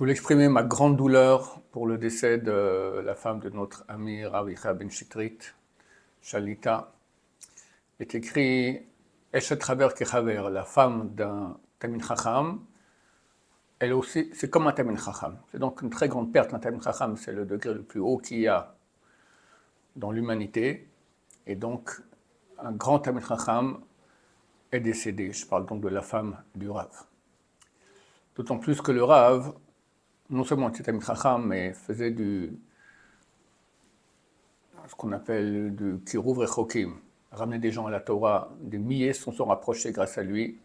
voulais exprimer ma grande douleur pour le décès de la femme de notre ami Rav Yichia Ben Shitrit, Shalita. Il est écrit Eshet Chaver Kechaver, la femme d'un Talmid Chacham. Elle aussi, c'est comme un Talmid Chacham. C'est donc une très grande perte. Un Talmid Chacham, c'est le degré le plus haut qu'il y a dans l'humanité. Et donc, un grand Talmid Chacham est décédé. Je parle donc de la femme du Rav. D'autant plus que le Rav, non seulement était Talmid Chacham, mais faisait ce qu'on appelle du Kiruv Rechokim, ramener des gens à la Torah. Des milliers se sont rapprochés grâce à lui.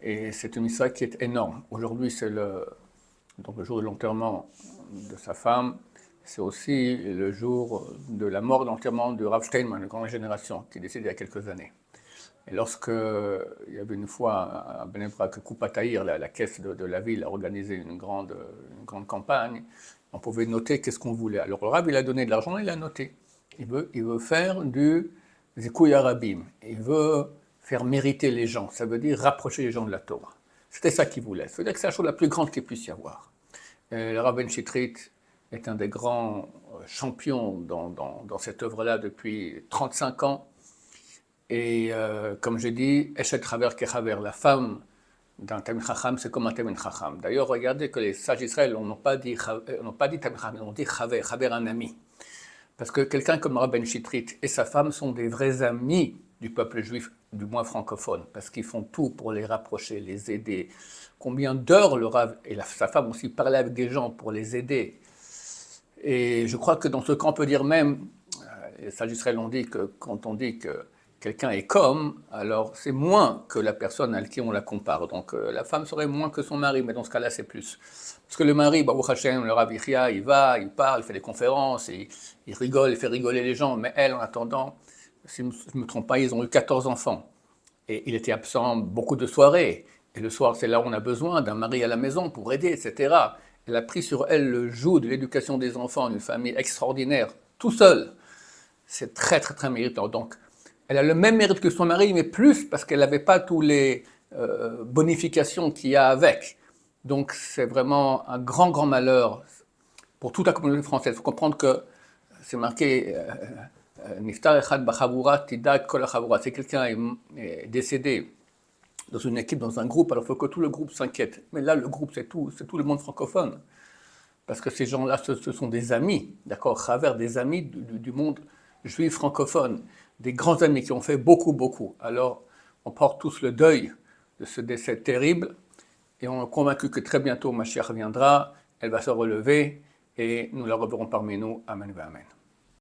Et c'est une mitzvah qui est énorme. Aujourd'hui, c'est le jour de l'enterrement de sa femme. C'est aussi le jour de la mort d'enterrement de Rav Steinman, de grande génération, qui est décédé il y a quelques années. Et lorsque il y avait une fois à Bnei Brak, Kupataïr, la caisse de la ville, a organisé une grande campagne, on pouvait noter qu'est-ce qu'on voulait. Alors le Rav, il a donné de l'argent, il a noté. Il veut faire du Zikuy Arabim. Il veut faire mériter les gens. Ça veut dire rapprocher les gens de la Torah. C'était ça qu'il voulait. Ça veut dire que c'est la chose la plus grande qu'il puisse y avoir. Le Rav Ben Shitrit est un des grands champions dans cette œuvre-là depuis 35 ans. Et comme je dis, Eshet Chaver Kechaver, la femme d'un Talmid Chacham, c'est comme un Talmid Chacham. D'ailleurs, regardez que les sages d'Israël n'ont pas dit Talmid Chacham, ils ont dit Chaver, Chaver un ami. Parce que quelqu'un comme Rav Ben Shitrit et sa femme sont des vrais amis du peuple juif, du moins francophone, parce qu'ils font tout pour les rapprocher, les aider. Combien d'heures le Rav et sa femme aussi parlaient avec des gens pour les aider. Et je crois que dans ce cas, on peut dire même, les sages d'Israël ont dit que quand on dit que quelqu'un est comme, alors c'est moins que la personne à qui on la compare. Donc la femme serait moins que son mari, mais dans ce cas-là, c'est plus. Parce que le mari, Baruch Hashem, le Rav Yichia, il va, il parle, il fait des conférences, il rigole, il fait rigoler les gens. Mais elle, en attendant, si je ne me trompe pas, ils ont eu 14 enfants. Et il était absent beaucoup de soirées. Et le soir, c'est là où on a besoin d'un mari à la maison pour aider, etc. Elle a pris sur elle le joug de l'éducation des enfants, d'une famille extraordinaire, tout seul. C'est très, très, très méritant. Donc, elle a le même mérite que son mari, mais plus parce qu'elle n'avait pas tous les bonifications qu'il y a avec. Donc c'est vraiment un grand, grand malheur pour toute la communauté française. Il faut comprendre que c'est marqué Niftar Echad Bachavura, Tidak Kol Achavura. Si quelqu'un est décédé dans une équipe, dans un groupe, alors il faut que tout le groupe s'inquiète. Mais là, le groupe, c'est tout le monde francophone. Parce que ces gens-là, ce sont des amis, d'accord, Chaver, des amis du monde juif francophone, des grands amis qui ont fait beaucoup, beaucoup. Alors, on porte tous le deuil de ce décès terrible et on est convaincu que très bientôt Mashiach viendra, elle va se relever et nous la reverrons parmi nous. Amen, amen.